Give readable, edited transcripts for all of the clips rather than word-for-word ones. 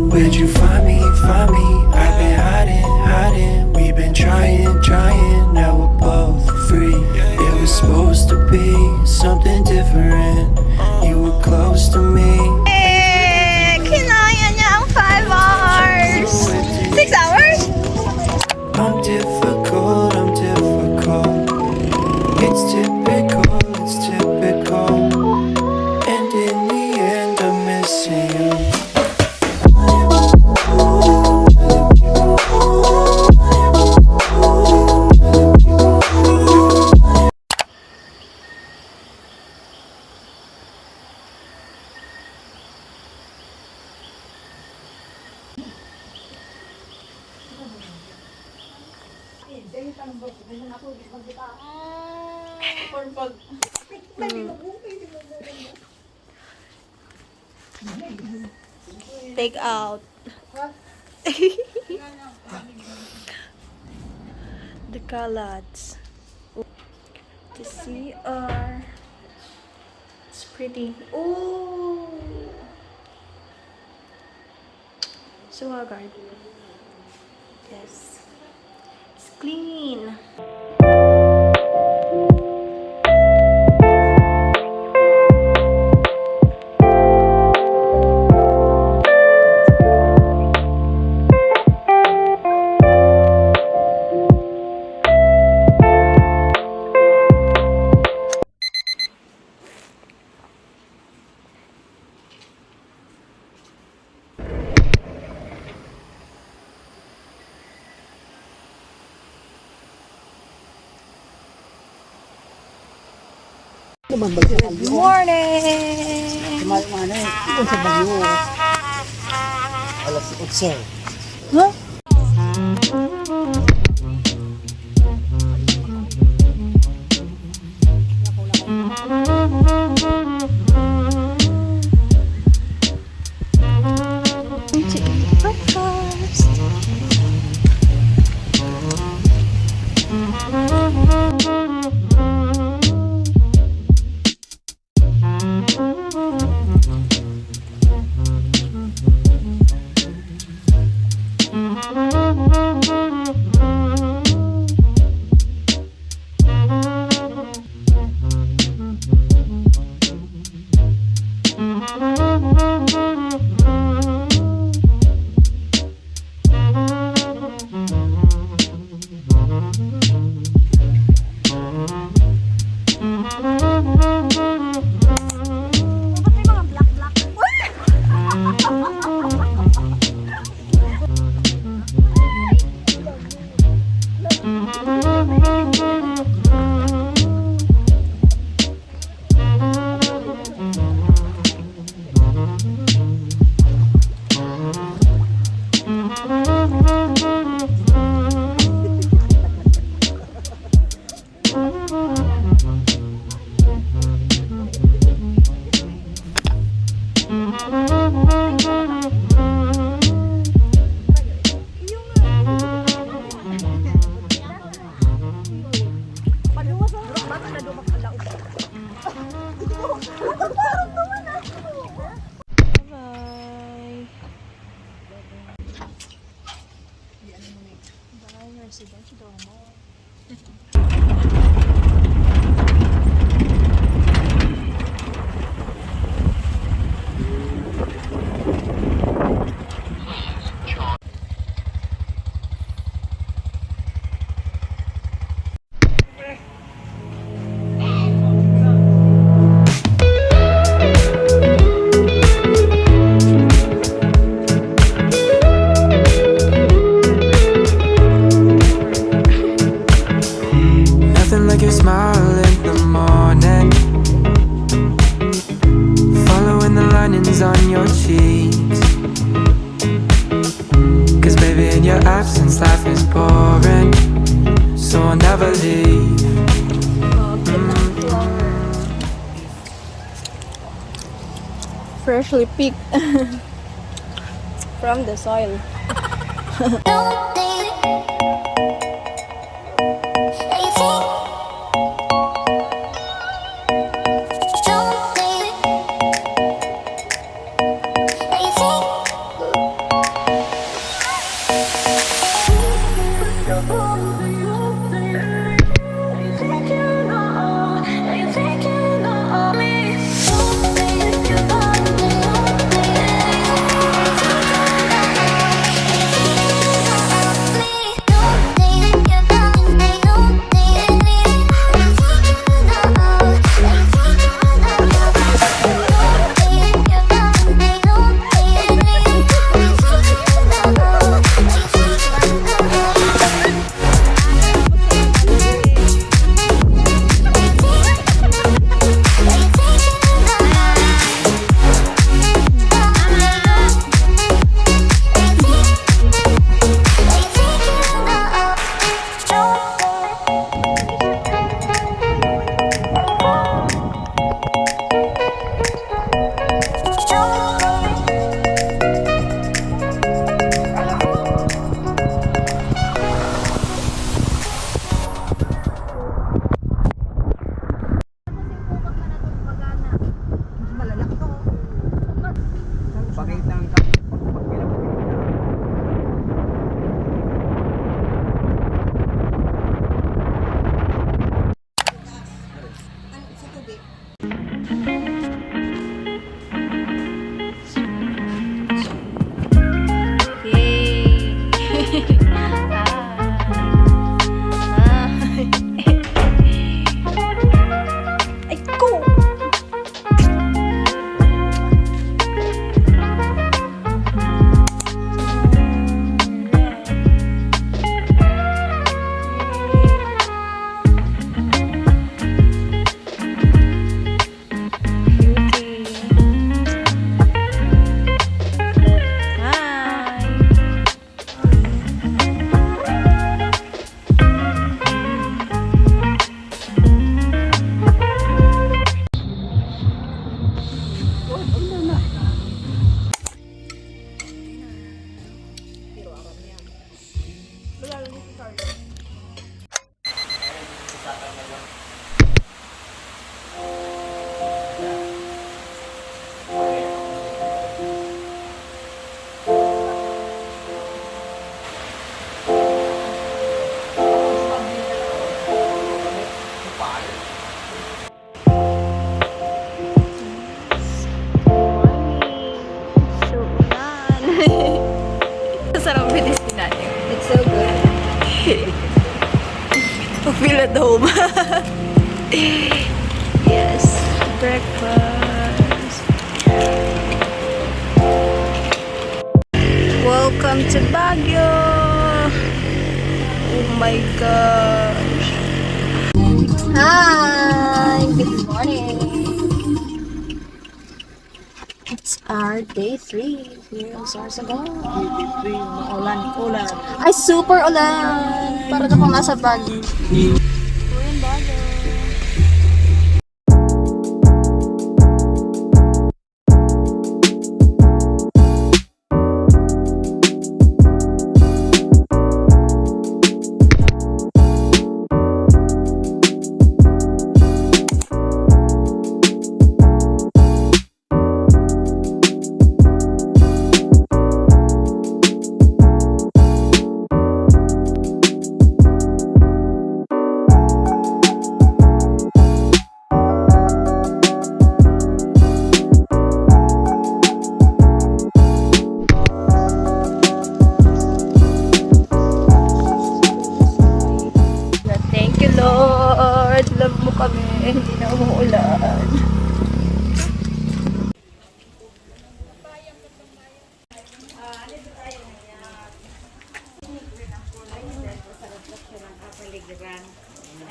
Where'd you find me? Find me? I've been hiding. We've been trying. Now we're both free. It was supposed to be something different. You were close to me. Kinaya niya ang 5 hours. 6 hours? I'm difficult. It's typical. And in the end, I'm missing you. Take out. The calots. The CR. It's pretty. Oh, so agad. Yes, it's clean. Good morning! Ito sa bagyo. Alas 8. Huh? Residencia del Hamor. Like your smile in the morning, following the linings on your cheeks. 'Cause baby, in your absence life is boring, so I'll never leave. Freshly picked from the soil. Sarap binistin natin. It's so good. I feel at home. Yes, breakfast. Welcome to Baguio. Oh my gosh. Hi, good morning. It's our day 3 here in Sorsogon. Ulan. Ay, super ulan! Para na kung nasa Baguio. We're in Baguio. Lord, love mo kami, hindi na umuulan.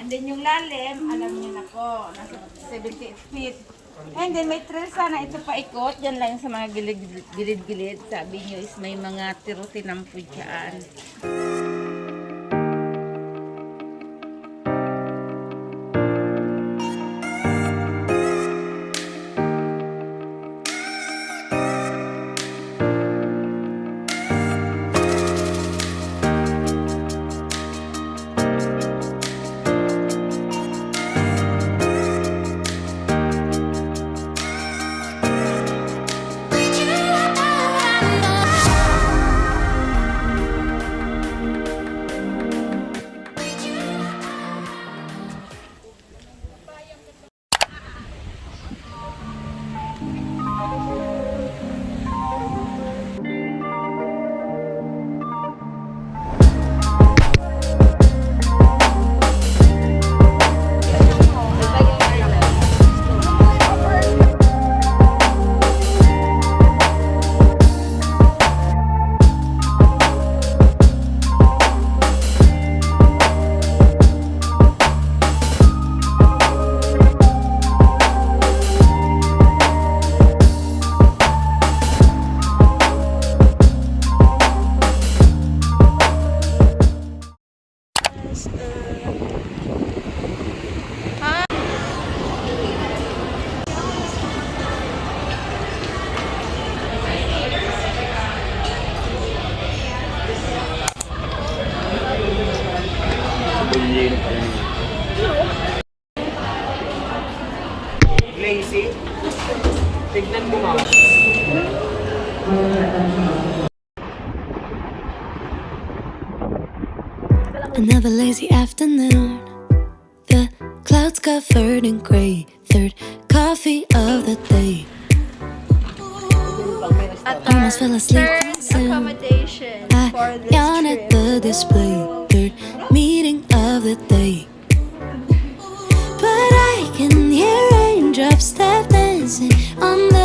And then yung lalim, alam niyo na po, nasa 78 feet. And then may trail sana ito paikot, dyan lang sa mga gilid-gilid. Sabi niyo is may mga tiro-tinampo dyan. Lazy. Tignan mo nga. Another lazy afternoon. The clouds covered in gray. Third coffee of the day. At Almost fell asleep third soon. accommodation I for this yawn at trip. the display. Third meeting of the day. But I can hear raindrops tap dancing on the